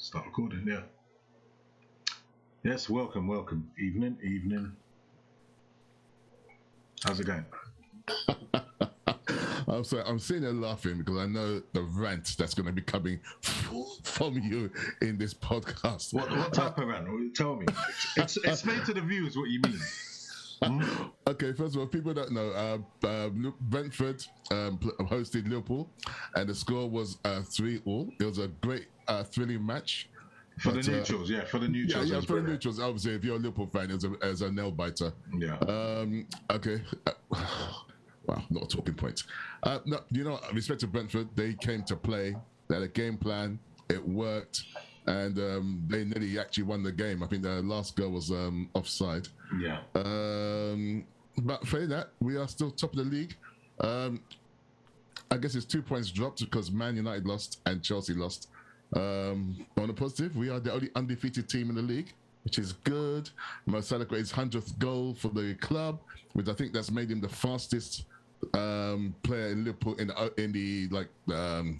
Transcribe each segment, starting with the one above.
Start recording, yeah. Yes, welcome. Evening. How's it going? I'm sorry, I'm sitting there laughing because I know the rant that's going to be coming from you in this podcast. What type of rant? Tell me. Explain to the viewers what you mean. Okay, first of all, people don't know, Brentford hosted Liverpool, and the score was 3-3. It was a great, thrilling match. For the neutrals. Yeah, for the neutrals. Yeah, for the neutrals. Obviously, if you're a Liverpool fan, it was a nail biter. Yeah. Okay. Wow, not a talking point. No, respect to Brentford, they came to play. They had a game plan. It worked, and they nearly actually won the game. I think the last goal was offside. Yeah. But for that, we are still top of the league. I guess it's 2 points dropped because Man United lost and Chelsea lost. On the positive, we are the only undefeated team in the league, which is good. Mo Salah got his 100th goal for the club, which I think that's made him the fastest player in Liverpool in the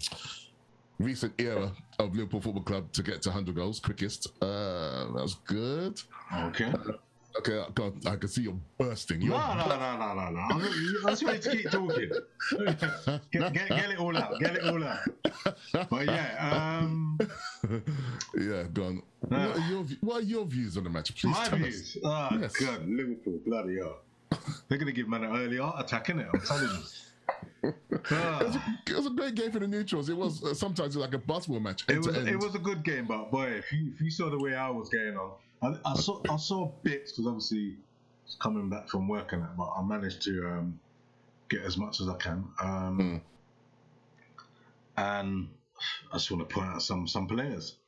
recent era of Liverpool Football Club to get to 100 goals, quickest. That was good. Okay. Okay, God, I can see you're bursting. No. I'm just ready to keep talking. Get it all out. But yeah, yeah, go on. What are your views on the match? Please my tell views. us. Yes. God, Liverpool, bloody hell. They're going to give man an early heart attack, innit? I'm telling you. It was a great game for the neutrals. It was sometimes like a basketball match. It was a good game, but boy, if you saw the way I was getting on, I saw bits because obviously it's coming back from work and that, but I managed to get as much as I can. And I just want to point out some players.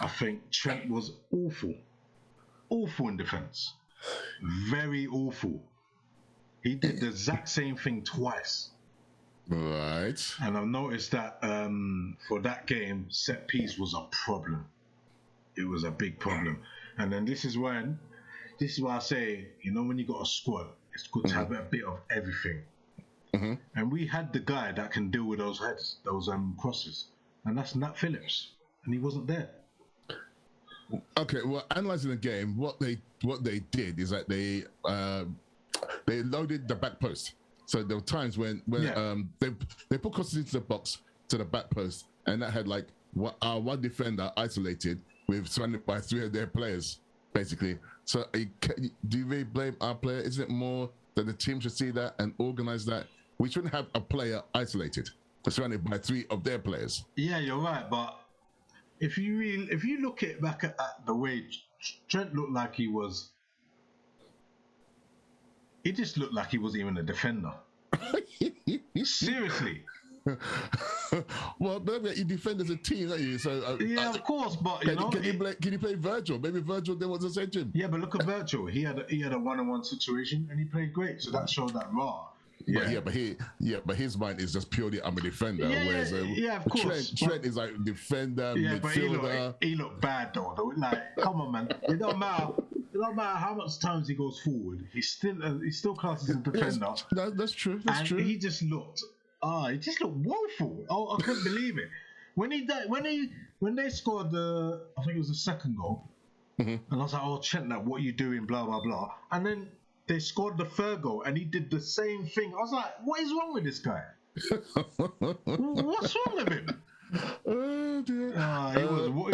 I think Trent was awful in defence, very awful. He did the exact same thing twice. Right. And I've noticed that for that game, set piece was a problem. It was a big problem. And then this is why I say, when you got a squad, it's good to have a bit of everything. Mm-hmm. And we had the guy that can deal with those heads, those crosses, and that's Nat Phillips, and he wasn't there. Okay, well, analysing the game, what they did is that they loaded the back post. So there were times when they put crosses into the box to the back post, and that had one defender isolated surrounded by three of their players, basically. So do you really blame our player? Isn't it more that the team should see that and organise that? We shouldn't have a player isolated, surrounded by three of their players. Yeah, you're right, but if you look back at the way Trent looked like he just looked like he wasn't even a defender. Seriously. Well, maybe you defend as a team, don't you? So yeah, of course, but can you play Virgil? Maybe Virgil didn't want to send him. Yeah, but look at Virgil. He had a one-on-one situation and he played great. So that showed that raw. But his mind is just purely I'm a defender. Whereas of course. Trent is like defender, midfielder. But he looked bad though. Like, come on, man. It don't matter how much times he goes forward. He still classes as a defender. Yes, that's true. That's true. He just looked woeful. Oh, I couldn't believe it. When they scored I think it was the second goal, and I was like, oh, Trent, what are you doing? Blah blah blah. And then they scored the third goal, and he did the same thing. I was like, what is wrong with this guy? What's wrong with him? Oh dear.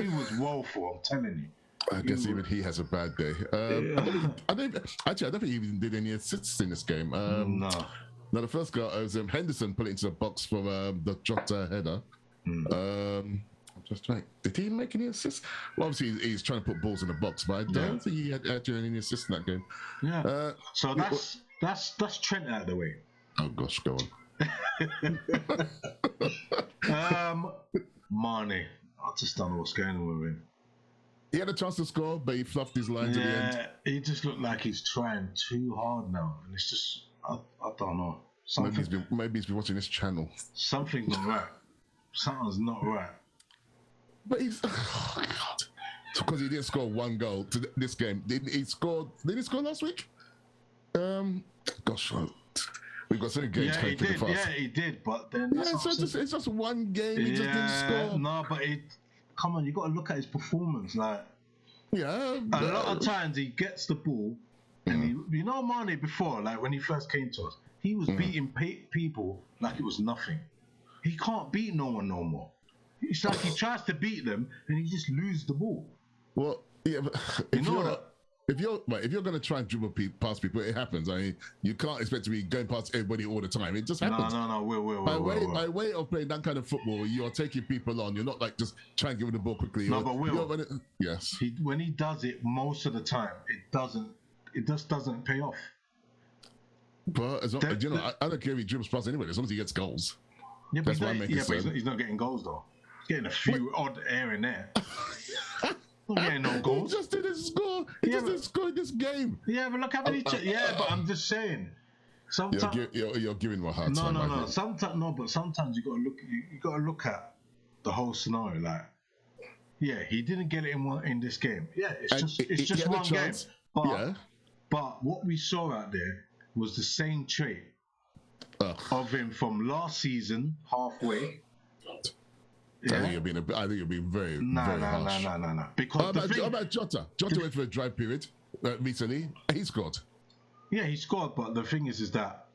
He was woeful. I'm telling you. I guess even he has a bad day. I don't think he even did any assists in this game. No. Now, the first goal was Henderson put it into the box for the Jota header. I'm just trying. Did he make any assists? Well, obviously, he's trying to put balls in the box, but I don't think he had actually any assists in that game. Yeah. So that's Trent out of the way. Oh, gosh, go on. Mane. I just don't know what's going on with him. He had a chance to score, but he fluffed his lines at the end. Yeah, he just looked like he's trying too hard now. And it's just, I don't know. Maybe he's been watching this channel. Something's not right. Something's not right. But oh God. Because he didn't score one goal to this game. Did he score last week? Gosh, we've got so many games coming pretty fast. Yeah, he did, but then... Yeah, so it's just one game, he just didn't score. No, but come on, you got to look at his performance. Like, yeah, a lot of times he gets the ball, and you know, Mane before, like when he first came to us, he was beating people like it was nothing. He can't beat no one no more. It's like he tries to beat them and he just loses the ball. Well, yeah, but if you're going to try and dribble past people, it happens. I mean, you can't expect to be going past everybody all the time. It just happens. No. By way of playing that kind of football, you're taking people on. You're not like just trying to give them the ball quickly. No, but yes. When he does it, most of the time, it just doesn't pay off. But I don't care if he dribbles past anybody, as long as he gets goals. Yeah, but he's not getting goals though. He's getting a few odd here and there. Not getting no goals. He just didn't score. He just didn't score in this game. Yeah, but look how many. But I'm just saying. Sometimes you're giving me a hard time. No. Sometimes you got to look at the whole scenario. Like, yeah, he didn't get it in this game. Yeah, it's just one game. But what we saw out there was the same trait of him from last season, halfway. Yeah. I think you're being very harsh. No. Because how about Jota? Jota went for a dry period recently. He scored. Yeah, he scored. But the thing is that.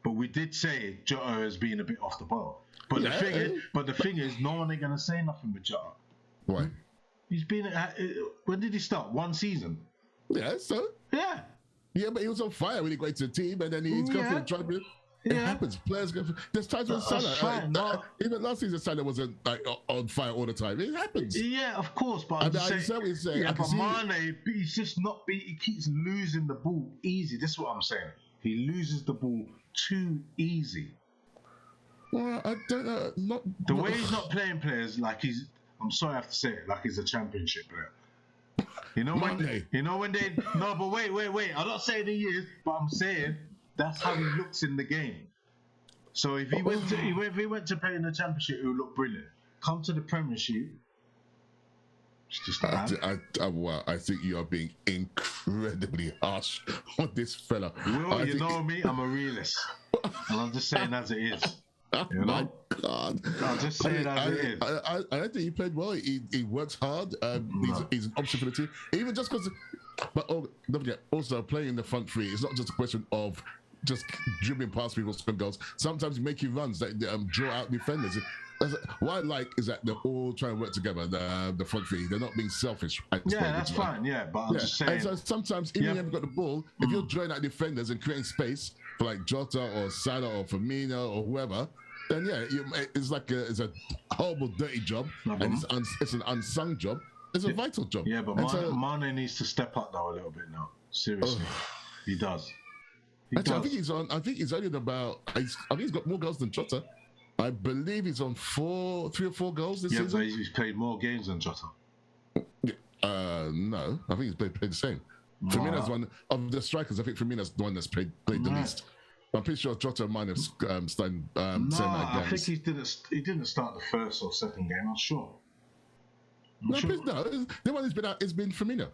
But we did say Jota has been a bit off the ball. But the thing is, no one ain't gonna say nothing with Jota. Why? He's been. When did he start? One season. Yeah. So. Yeah. Yeah, but he was on fire when he got to the team, and then he's going for a dry period. It happens. Players go. There's times when Salah, even last season, Salah wasn't like on fire all the time. It happens. Yeah, of course, but but Mane, he's just not. He keeps losing the ball easy. This is what I'm saying. He loses the ball too easy. Well, I don't know. The way he's not playing players like he's. I'm sorry, I have to say it. Like he's a championship player. You know when they. No, but wait. I'm not saying he is, but I'm saying. That's how he looks in the game. So if he went to play in the Championship, it would look brilliant. Come to the Premiership, it's just I think you are being incredibly harsh on this fella. Well, you know me, I'm a realist, and I'm just saying as it is. You know? My God! I'm just saying as it is. I don't think he played well. He works hard. He's an option for the team, even just because. But don't forget, also playing in the front three. It's not just a question of just dribbling past people, scoring goals. Sometimes making runs that draw out defenders. What I like is that they're all trying to work together. The front three, they're not being selfish. That's fine. Yeah, but I'm just saying. And so sometimes, even if you haven't got the ball, if you're drawing out defenders and creating space for like Jota or Salah or Firmino or whoever, then it's like it's a horrible, dirty job, and it's an unsung job. It's a vital job. Yeah, but Mane needs to step up though a little bit now. Seriously, he does. I think he's on. I think he's only about. I think he's got more goals than Jota. I believe he's on 3 or 4 goals this season. Yeah, he's played more games than Jota. No, I think he's played the same. Firmino's one of the strikers. I think Firmino's the one that's played the least. I'm pretty sure Jota might have started same games. I think he didn't start the first or second game. I'm sure. The one who's been out has been Firmino.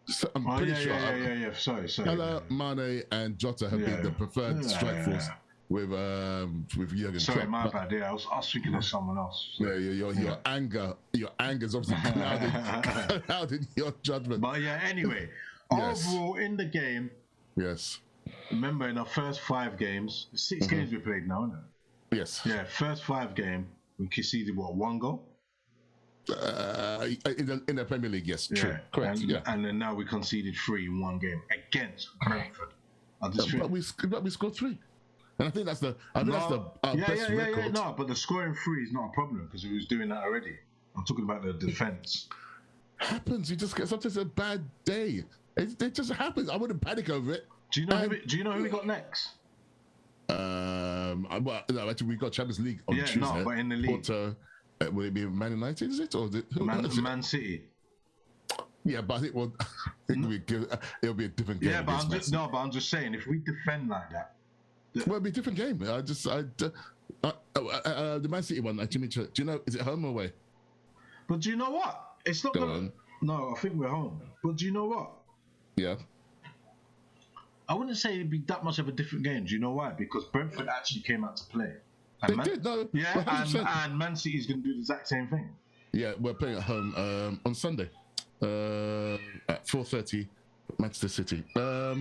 So I'm pretty sure. Yeah. Sorry. Salah, Mane, and Jota have been the preferred strike force with Jurgen Klopp. Sorry, my bad. Yeah, I was thinking of someone else. Yeah, your anger is obviously clouding your judgment. But anyway, overall in the game. Yes. Remember, in our first 5 games, 6 games we played now, isn't it? Yes. Yeah, first 5 games we conceded 1 goal. In the Premier League, yes, true, correct. And then now we conceded 3 in 1 game against Brentford. But we scored 3, and I think that's our best record. No, but the scoring 3 is not a problem because we was doing that already. I'm talking about the defense. Happens. You just get sometimes a bad day. It just happens. I wouldn't panic over it. Do you know who we got next? Actually, we got Champions League on Tuesday. No, but in the league. Will it be Man United? Is it or Man City? Yeah, but I think it'll be a different game. Yeah, but I'm just saying if we defend like that, it'll be a different game. The Man City one. Actually, do you know? Is it home or away? But do you know what? It's not. No, I think we're home. But do you know what? Yeah. I wouldn't say it'd be that much of a different game. Do you know why? Because Brentford actually came out to play. They did, no. Yeah, and Man City is going to do the exact same thing. Yeah, we're playing at home on Sunday at 4:30, Manchester City. Well,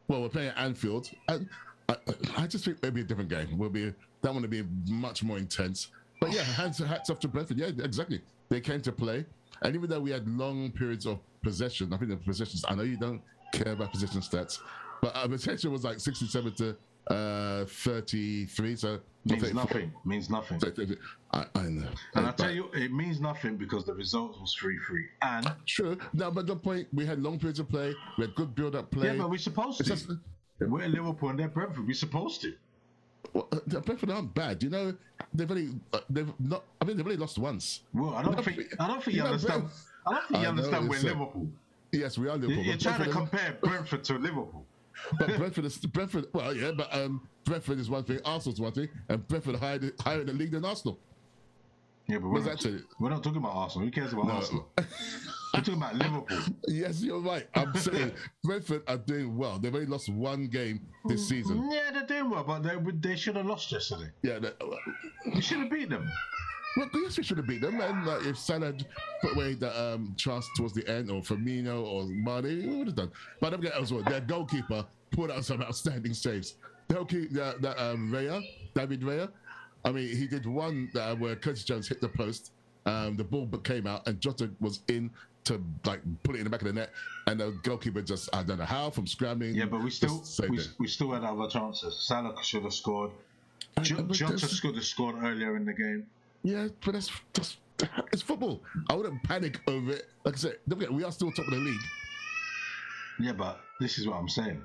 we're playing at Anfield. I just think it'll be a different game. That one will be much more intense. But yeah, hats off to Brentford. Yeah, exactly. They came to play, and even though we had long periods of possession, I think the possessions. I know you don't care about possession stats, but our possession was like 67 to 33. So means nothing. Means nothing. I know. And I tell you, it means nothing because the result was 3-3. And sure, no, but the point, we had long periods of play. We had good build-up play. Yeah, but we're supposed to. We're Liverpool and they're Brentford. We're supposed to. Well, Brentford aren't bad, you know. They've only lost once. Well, I don't think you understand. I don't think you understand we're Liverpool. Yes, we are Liverpool. You're trying to compare Brentford to Liverpool. But Brentford. Well, yeah, but Brentford is one thing, Arsenal's one thing, and Brentford higher in the league than Arsenal. Yeah, but we're not talking about Arsenal. Who cares about Arsenal? We're talking about Liverpool. Yes, you're right. I'm saying Brentford are doing well. They've only lost one game this season. Yeah, they're doing well, but they should have lost yesterday. Yeah, we should have beat them. Well, yes, we should have beat them. And if Salah had put away the chance towards the end, or Firmino or Mane, we would have done. But don't forget also, their goalkeeper pulled out some outstanding saves. David Raya. I mean, he did one where Curtis Jones hit the post. The ball came out, and Jota was in to like put it in the back of the net, and the goalkeeper just, I don't know how, from scrambling. Yeah, but we still had other chances. Salah should have scored. Jota should have scored earlier in the game. Yeah, but it's football. I wouldn't panic over it. Like I said, don't forget, we are still top of the league. Yeah, but this is what I'm saying.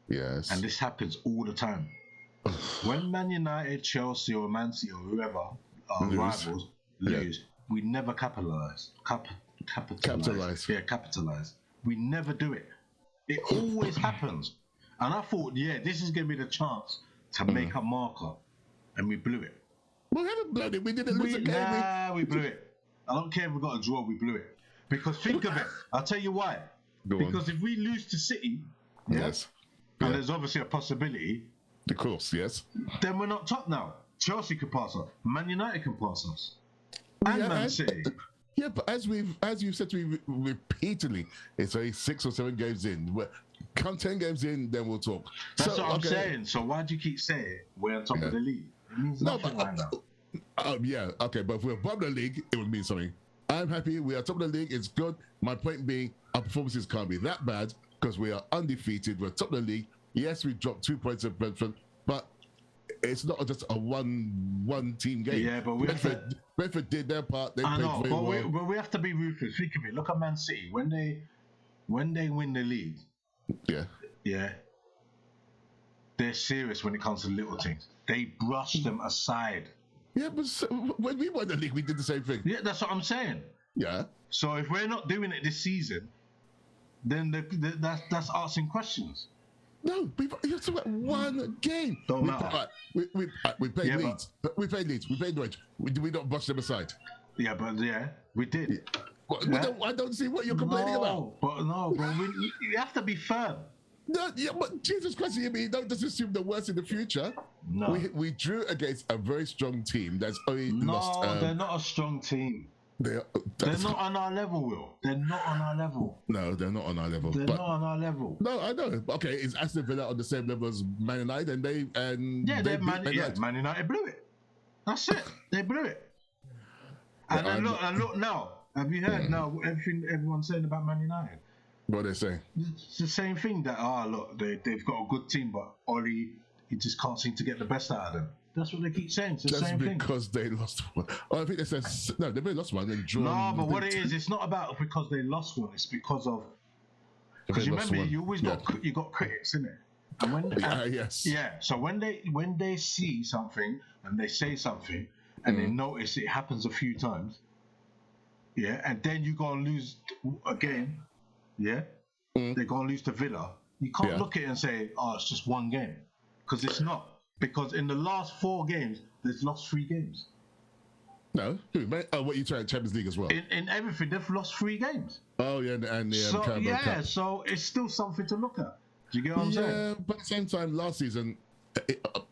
Yes. And this happens all the time. When Man United, Chelsea, or Man City, or whoever our rivals lose, we never capitalize. Capitalize. Yeah, capitalize. We never do it. It always happens. And I thought, this is going to be the chance to make a marker. And we blew it. We haven't blown it. We didn't lose a game. We blew it. I don't care if we got a draw, we blew it. Because think of it. I'll tell you why. Because if we lose to City, and there's obviously a possibility. Of course, yes. Then we're not top now. Chelsea could pass us. Man United can pass us. And Man City. Yeah, but as you said to me repeatedly, it's only 6 or 7 games in. Come 10 games in, then we'll talk. That's what I'm saying. So why do you keep saying we're on top of the league? It means nothing right now. Yeah, okay, but if we're above the league, it would mean something. I'm happy. We are top of the league. It's good. My point being, our performances can't be that bad because we are undefeated. We're top of the league. Yes, we dropped 2 points at Brentford, but it's not just a one team game. Yeah, but Brentford did their part. They played very well. But we have to be ruthless. Think of it. Look at Man City when they win the league. Yeah, they're serious when it comes to little things. They brush them aside. Yeah, but when we won the league, we did the same thing. Yeah, that's what I'm saying. Yeah. So if we're not doing it this season, then that's asking questions. No, you're talking about one game. Don't matter. We played Leeds. We played Leeds. We played Norwich. Did we not brush them aside? Yeah, but we did. Yeah. I don't see what you're complaining about. But you have to be firm. No, yeah, but Jesus Christ, you mean don't just assume the worst in the future. No. We drew against a very strong team that's only lost. No, they're not a strong team. They're not on our level, Will. They're not on our level. No, they're not on our level. They're not on our level. No, I know. Okay, is Aston Villa on the same level as Man United? Man United blew it. That's it. They blew it. And look now. Have you heard now everything everyone's saying about Man United? What are they saying? It's the same thing that look, they've got a good team, but Ollie, he just can't seem to get the best out of them. That's what they keep saying. It's the same thing. Just because they lost one. Oh, I think they said no. They've only lost one and drawn. No, but what it is, it's not about because they lost one. It's because you remember you always got critics, innit? And when So when they see something and they say something and they notice it happens a few times, and then you go and lose again. Yeah, they're going to lose to Villa. You can't look at it and say, it's just one game. Because it's not. Because in the last 4 games, they've lost 3 games. No? What you trying Champions League as well? In everything, they've lost 3 games. Oh, yeah, and the Carabao Cup. So it's still something to look at. Do you get what I'm saying? Yeah, but at the same time, last season,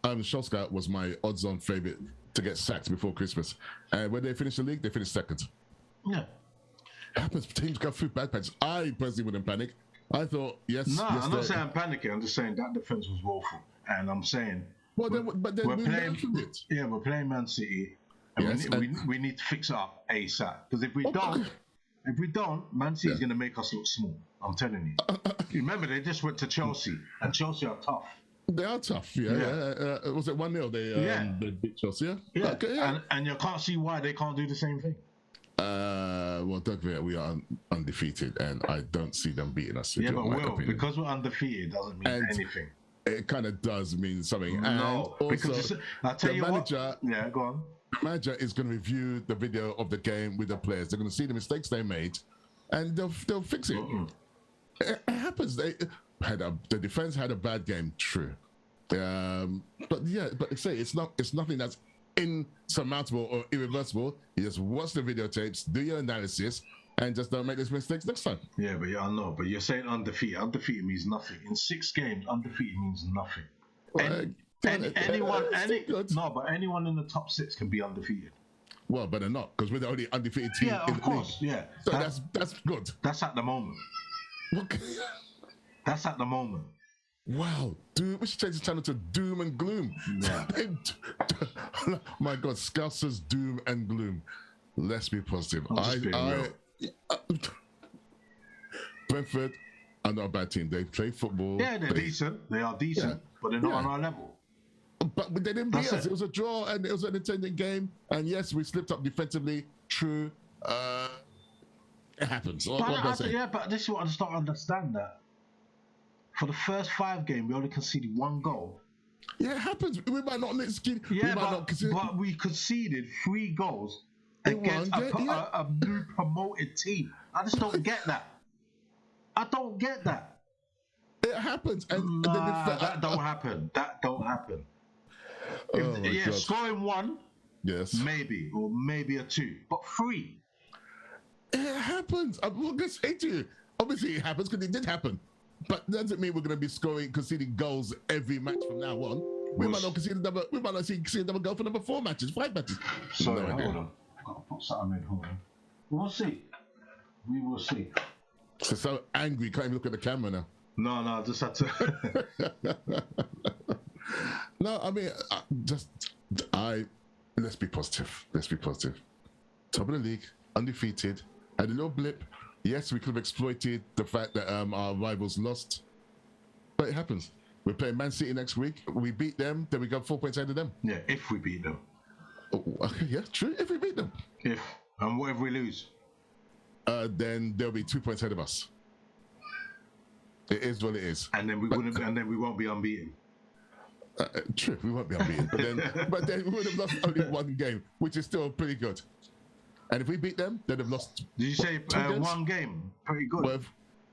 Solskjaer was my odds-on favourite to get sacked before Christmas. And when they finished the league, they finished second. Yeah. It happens. Teams go through bad patches. I personally wouldn't panic. I thought, yes. No, yes, I'm not saying I'm panicking. I'm just saying that defense was woeful, and I'm saying. Well, then we're we playing. learned from it. Yeah, we're playing Man City, and Yes, we need to fix it up ASAP. Because if we don't, Man City's going to make us look small. I'm telling you. Remember, they just went to Chelsea, and Chelsea are tough. They are tough, yeah. Was it 1-0? They beat Chelsea, yeah. Okay, yeah. And you can't see why they can't do the same thing. Well, don't forget, we are undefeated, and I don't see them beating us. Yeah, but because we're undefeated doesn't mean anything. It kind of does mean something. No, and because also, I'll tell you manager, what. Yeah, go on. The manager is going to review the video of the game with the players. They're going to see the mistakes they made, and they'll fix it. It happens. The defense had a bad game, true. But it's nothing that's insurmountable or irreversible. You just watch the videotapes, do your analysis, and just don't make those mistakes next time. Yeah, but I know. But you're saying undefeated. Undefeated means nothing. In 6 games, undefeated means nothing. But anyone in the top 6 can be undefeated. Well, but they're not, because we're the only undefeated team in the league. Yeah, so that's good. That's at the moment. Okay. That's at the moment. Wow, dude, we should change the channel to Doom and Gloom. Yeah. My God, Scousers, Doom and Gloom. Let's be positive. Brentford are not a bad team. They play football. Yeah, they're decent. They are decent, but they're not on our level. But they didn't beat us. It was a draw, and it was an intended game. And yes, we slipped up defensively. True. It happens. But this is what I just don't understand. That for the first 5 games, we only conceded 1 goal. Yeah, it happens. We might not concede. But we conceded 3 goals against a new promoted team. I just don't get that. I don't get that. It happens. And that don't happen. That don't happen. Scoring 1, yes, maybe, or maybe a 2, but 3. It happens. I'm going to say to you, obviously it happens because it did happen, but that doesn't mean we're going to be conceding goals every match from now on. We might not concede another goal for number 4 matches, 5 matches. Sorry, hold on. I've got to put something in. Hold on. We'll see. We will see. So angry, can't even look at the camera now. No, I just had to. No, I mean, let's be positive. Let's be positive. Top of the league, undefeated, had a little blip. Yes, we could have exploited the fact that our rivals lost, but it happens. We're playing Man City next week. We beat them, then we got 4 points ahead of them. Yeah, if we beat them. Yeah, true. If we beat them. And what if we lose? Then there'll be 2 points ahead of us. It is what it is. And then we won't be unbeaten. True, we won't be unbeaten. but then we would have lost only 1 game, which is still pretty good. And if we beat them, they'd have lost. Did you say 1 game? Pretty good.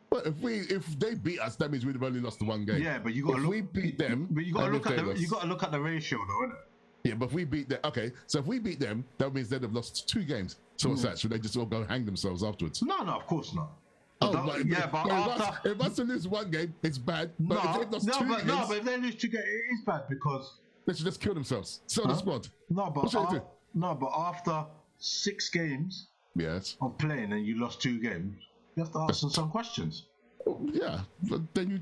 Well, if they beat us, that means we'd have only lost 1 game. Yeah, but you got to look. If we beat them, but you got to look at the ratio, though, innit? Yeah, but if we beat them, okay. So if we beat them, that means they'd have lost 2 games. So what's that? Should they just all go hang themselves afterwards? No, of course not. If us to lose 1 game, it's bad. But if they lost 2 games, but if they lose 2 games, it is bad because they should just kill themselves. Sell the squad. But after 6 games, yes, of playing and you lost 2 games, you have to answer some questions. Yeah, but then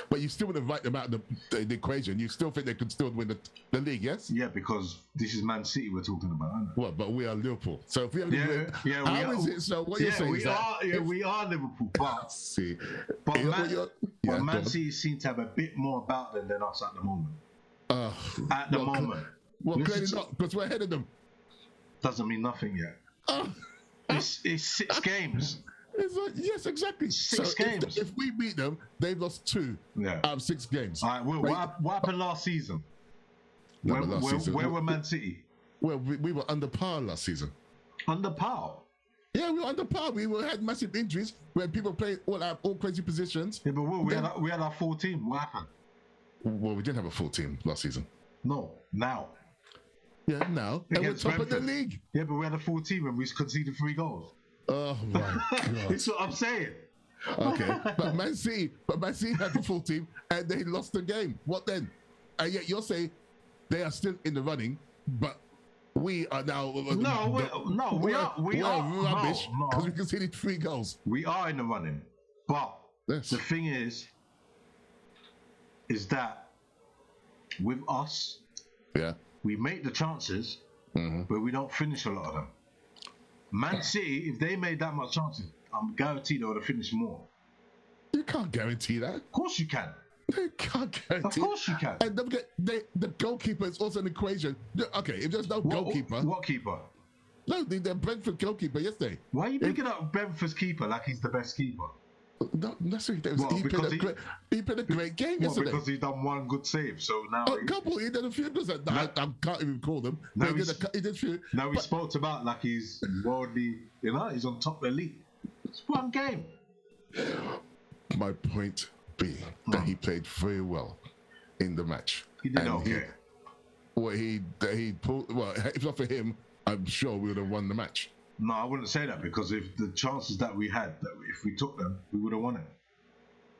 but you still would have write them out of the equation. You still think they could still win the league, yes? Yeah, because this is Man City we're talking about, aren't we? Well, but we are Liverpool. So if we have how is it? So what you're saying is that we are Liverpool, but Man City seem to have a bit more about them than us at the moment. Well, clearly not, because we're ahead of them. Doesn't mean nothing yet. It's 6 games. It's like, yes, exactly. 6 games. If we beat them, they've lost 2 out of 6 games. All right, what happened last season? Where were Man City? Well, we were under par last season. Under par? Yeah, we were under par. We had massive injuries. We had people playing all crazy positions. Yeah, but we had our full team. What happened? Well, we didn't have a full team last season. No, now. Yeah, now. And we're top of the league. Yeah, but we had a full team and we conceded 3 goals. Oh my God! That's what I'm saying. Okay, but Man City had the full team and they lost the game. What then? And yet you're saying they are still in the running, but We are now. We are rubbish because we conceded 3 goals. We are in the running, but yes. The thing is that with us, we make the chances, but we don't finish a lot of them. Man City, if they made that much chances, I'm guaranteed they would have finished more. You can't guarantee that. Of course you can. You can't guarantee. Of course you can. And the goalkeeper is also an equation. Okay, if there's no goalkeeper. What keeper? No, the Brentford goalkeeper yesterday. Why are you picking up Brentford's keeper like he's the best keeper? Not necessarily. He played a great game yesterday. Because he done one good save, so now a couple. He did a few good saves. I can't even call them. He did a few. Now he spoke about like he's worldly. He's on top of the league. It's one game. My point being that he played very well in the match. He did okay. He pulled. Well, if not for him, I'm sure we would have won the match. No, I wouldn't say that because if the chances that we had, if we took them, we would have won it.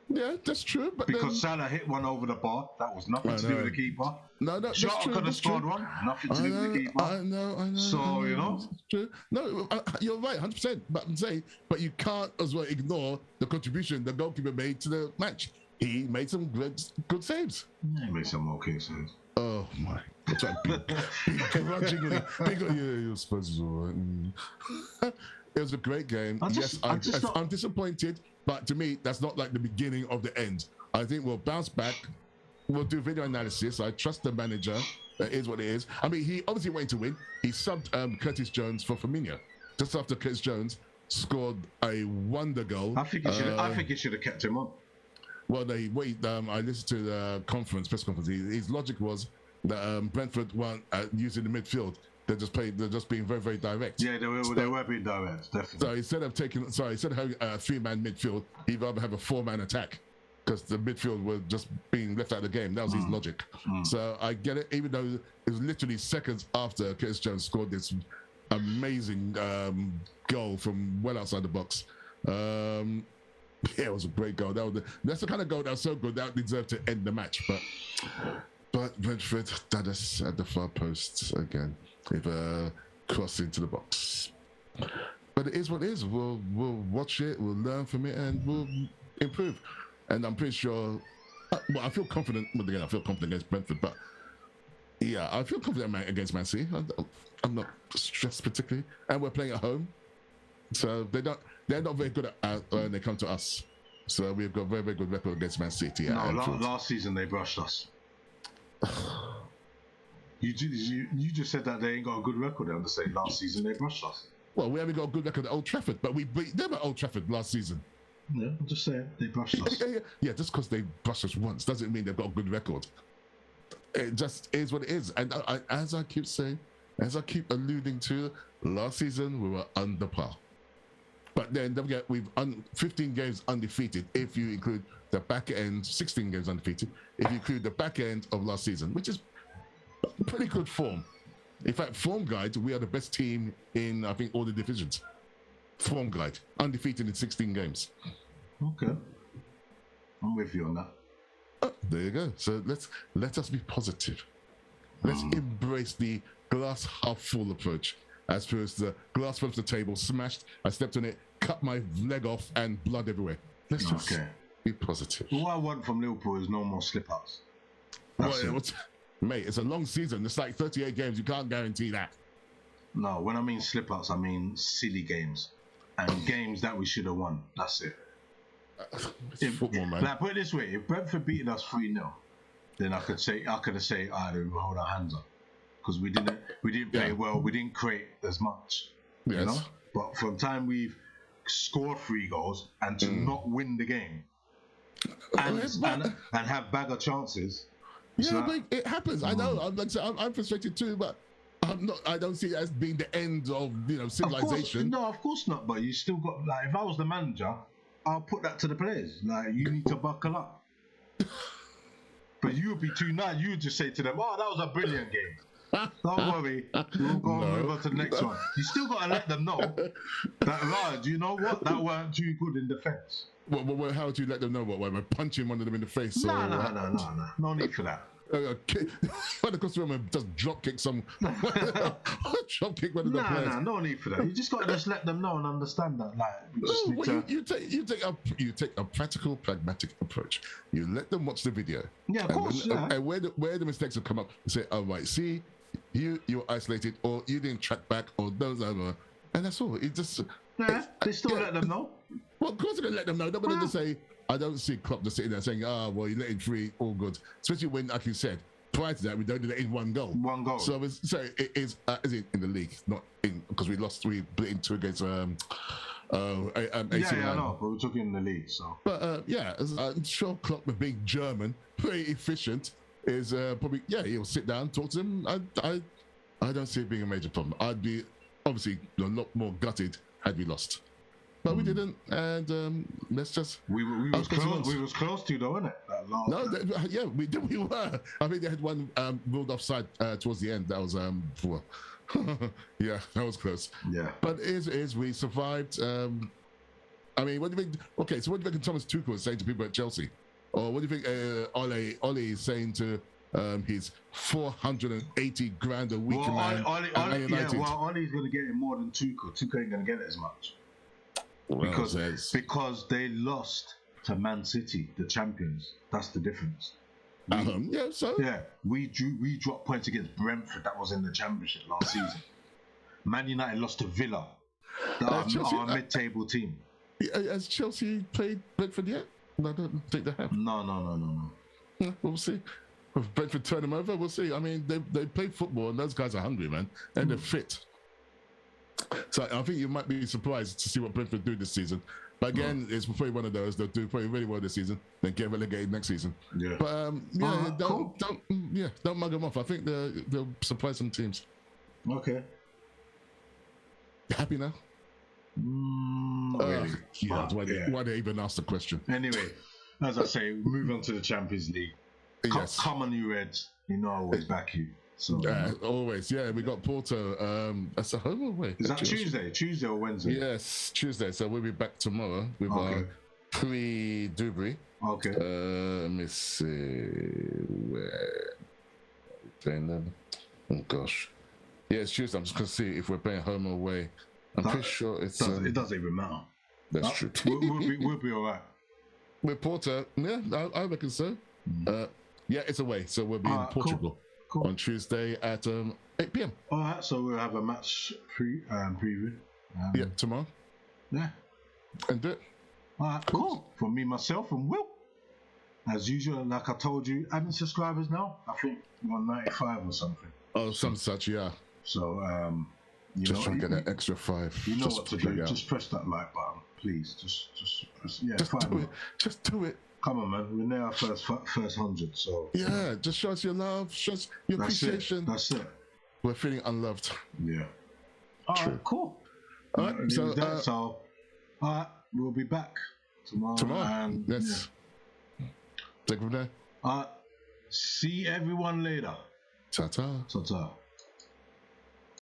Yeah, that's true. But because Salah hit one over the bar, that was nothing to do with the keeper. No, that's Jota true. could have scored one, nothing to do with the keeper. I know. So It's true. No, you're right, 100%. But I'm saying, you can't as well ignore the contribution the goalkeeper made to the match. He made some good saves. He made some okay saves. Oh my! Begrudgingly, you're supposed to. It was a great game. I'm disappointed, but to me, that's not like the beginning of the end. I think we'll bounce back. We'll do video analysis. I trust the manager. That is what it is. I mean, he obviously wanted to win. He subbed Curtis Jones for Firmino just after Curtis Jones scored a wonder goal. I think he should have kept him on. Well, I listened to the press conference. His logic was that Brentford weren't using the midfield. They're just being very, very direct. Yeah, they were being direct, definitely. So instead of having a 3-man midfield, he'd rather have a 4-man attack because the midfield was just being left out of the game. That was his logic. So I get it, even though it was literally seconds after Curtis Jones scored this amazing goal from well outside the box. Yeah, it was a great goal. That's the kind of goal that was so good that deserved to end the match. But Brentford done us at the far post again. They've crossed into the box. But it is what it is. We'll watch it, we'll learn from it, and we'll improve. And I'm pretty sure. I feel confident. Well, again, I feel confident against Brentford, but yeah, I feel confident against Man City. I'm not stressed particularly, and we're playing at home, so they're not very good at when they come to us. So we've got a very, very good record against Man City. No, last season they brushed us. You just said that they ain't got a good record. I'm just saying last season they brushed us. Well, we haven't got a good record at Old Trafford, but we beat them at Old Trafford last season. Yeah, I'm just saying they brushed us. Yeah, just because they brushed us once doesn't mean they've got a good record. It just is what it is. And as I keep saying, as I keep alluding to, last season we were under par. But then don't forget, we've 15 games undefeated if you include the back end, 16 games undefeated if you include the back end of last season, which is pretty good form. In fact, form guide, we are the best team in, I think, all the divisions. Form guide, undefeated in 16 games. Okay. I'm with you on that. There you go. So let us be positive. Let's embrace the glass half full approach. As opposed to the glass fell off the table, smashed, I stepped on it, cut my leg off, and blood everywhere. Let's just be positive. What I want from Liverpool is no more slip-ups. Mate, it's a long season. It's like 38 games. You can't guarantee that. No, when I mean slip-ups, I mean silly games. And games that we should have won. That's it. Football, man. Like, put it this way, if Brentford beaten us 3-0, then I could have said, hold our hands up. Because we didn't play well, we didn't create as much. Yes. You know? But from the time we've scored 3 goals and to not win the game and have bag of chances. It happens. I know. I'm frustrated too, but I don't see it as being the end of civilization. Of course not. But you still got, like, if I was the manager, I'll put that to the players. Like, you need to buckle up. But you would be too nice. You would just say to them, "Oh, that was a brilliant game. Don't worry, we'll go and move on to the next one." You still got to let them know that, do you know what? That weren't too good in defence. Well, how would you let them know what? By punching one of them in the face? No. No need for that. When the customer just drop kick some, drop kick one of the players. No need for that. You just got to just let them know and understand that. Like, you take a practical, pragmatic approach. You let them watch the video. Yeah, of course. And where the mistakes have come up, you say, "Oh right, see, you're isolated, or you didn't track back, or those other," and that's all. It just they still let them know. Well, of course they're gonna let them know. They're gonna just say, I don't see Klopp just sitting there saying, well, you let in three, all good. Especially when, like you said, prior to that, we don't do that in one goal. One goal. So it is in the league, not in, because we split in 2 against AC I know, but we're talking in the league, so. But I'm sure Klopp, the big German, very efficient, is probably, he'll sit down, talk to them. I don't see it being a major problem. I'd be obviously a lot more gutted had we lost. But we didn't, and let's just. We was close to, though, wasn't it? We did. We were. I think they had one ruled offside towards the end. That was that was close. Yeah. But we survived. I mean, what do you think? Okay, so what do you think Thomas Tuchel is saying to people at Chelsea, or what do you think Ole is saying to his 480 grand a week man? Ole's going to get it more than Tuchel. Tuchel ain't going to get it as much. Because they lost to Man City, the champions. That's the difference. We dropped points against Brentford. That was in the Championship last season. Man United lost to Villa, our mid-table team. Has Chelsea played Brentford yet? No, I don't think they have. No. We'll see. If Brentford turn them over, we'll see. I mean, they play football, and those guys are hungry, man, and they're fit. So I think you might be surprised to see what Brentford do this season. But again, it's probably one of those. They'll do probably really well this season, then get relegated next season. Yeah. But don't mug them off. I think they'll surprise some teams. Okay. You happy now? Really. Why they even ask the question? Anyway, as I say, move on to the Champions League. Come on, you Reds. You know I always back you. So always, we got Porto. That's a home away. Is that Tuesday or Wednesday? Yes, Tuesday. So we'll be back tomorrow with our pre-Dubry. Okay. Let me see where. Oh gosh. Yeah, it's Tuesday. I'm just gonna see if we're playing home or away. I'm pretty sure it's. It doesn't even matter. That's true. We'll be all right. With Porto, I reckon so. It's away, so we'll be in Portugal. Cool. On Tuesday at 8 p.m. All right, so we'll have a match preview. Tomorrow. Yeah. And do it. All right, cool. For me, myself, and Will. As usual, like I told you, how many subscribers now? I think 195 or something. Oh, some such, yeah. So, just trying to get that extra 5. You know what to do. Just press that like button, please. Just press. Yeah, Just do it. Come on, man. We're near our first 100, so... Yeah, just show us your love, show us your appreciation. That's it. We're feeling unloved. Yeah. All right, cool. All right, all right, we'll be back tomorrow. And, yes. Take it from there. See everyone later. Ta-ta. Ta-ta.